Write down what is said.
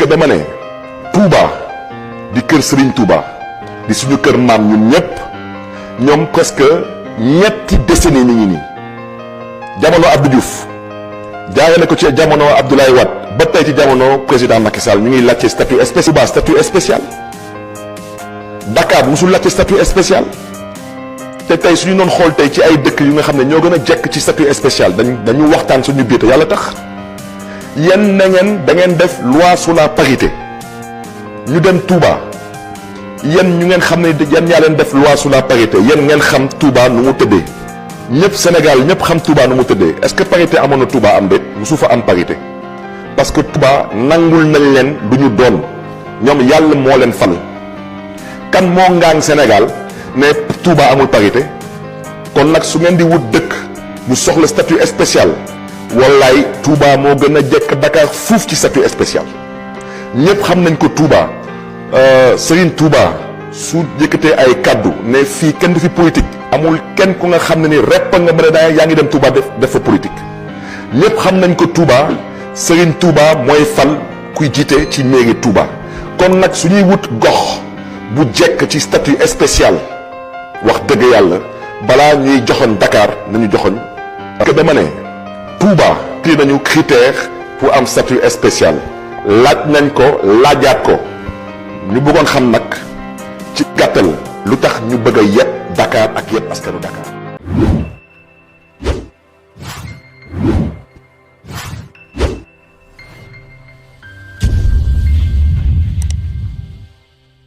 que dama ne Touba di kër Serigne Touba di suñu kër maam ñun ñëpp ñoom presque ñetti décennie ni ngi nii jamono Abdou Diouf jaarale ko ci jamono Abdoulaye Wade ba tey ci jamono président Macky Sall ñu ngi laajte statut spécial. Touba statut spécial Dakar musul laajte statut spécial te tey suñu doon xool tey ci ay dëkk yu nga xam ne ñoo gën a jekk ci statut spécial dañu waxtaan suñu biir te yàlla tax yéen na ngeen da ngeen def loi sur la parité ñu dem Touba yéen ñu ngeen xam ne yéen yaa leen def loi sur la parité yéen ngeen xam Touba nu mu tëddee ñëpp Sénégal ñëpp xam Touba nu mu tëddee est-ce que parité amoon na Touba am déet musu fa am parité parce que Touba nangul nañ leen du ñu doon ñoom yàlla moo leen fal kan moo ngaang Sénégal ne Touba amul parité kon nag su ngeen di wut dëkk bu soxla statut spécial wallaay Touba moo gën a jekk Dakar fuuf ci statut spécial ñëpp xam nañ ko Touba Serigne Touba su yëkkatee ay kaddu ne fii kenn du fi politique amul kenn ku nga xam ne ni repp nga mën a daa yaa ngi dem Touba def fa politique ñëpp xam nañ ko Touba Serigne Touba mooy fal kuy jiite ci mairie Touba kon nag suñuy wut gox bu jekk ci statut spécial wax dëgg yàlla balaa ñuy joxoon Dakar nañu joxoon parce que dama ne Touba kii nañu critère pour am statut spécial laaj nañ ko laajaat ko ñu bëggoon xam nag ci gàttal lu tax ñu bëgg a yeb Dakar ak yeb askanu Dakar